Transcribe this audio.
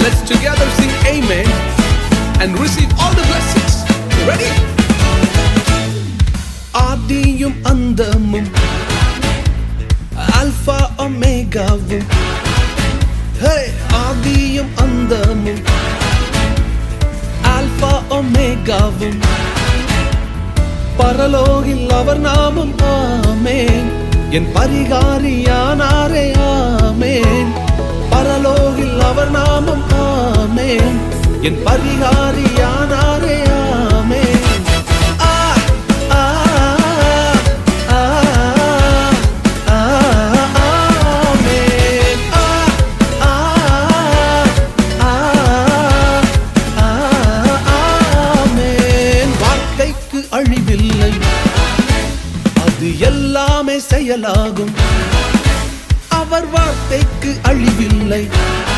Let's together sing amen and receive all the blessings. Ready? ஆதியும் அந்தமும் alpha ஒமேகாவும், ஆதியும் அந்தமும் ஆல்பா ஒமேகாவும், பரலோகில் அவர் நாமம். ஆமென். என் பரிகாரியானாரே. ஆமென். பரலோகில் அவர் நாமம். ஆமென். என் பரிகாரியானாரே. ஆமென். அழிவில்லை, அது எல்லாமே செயலாகும். அவர் வார்த்தைக்கு அழிவில்லை.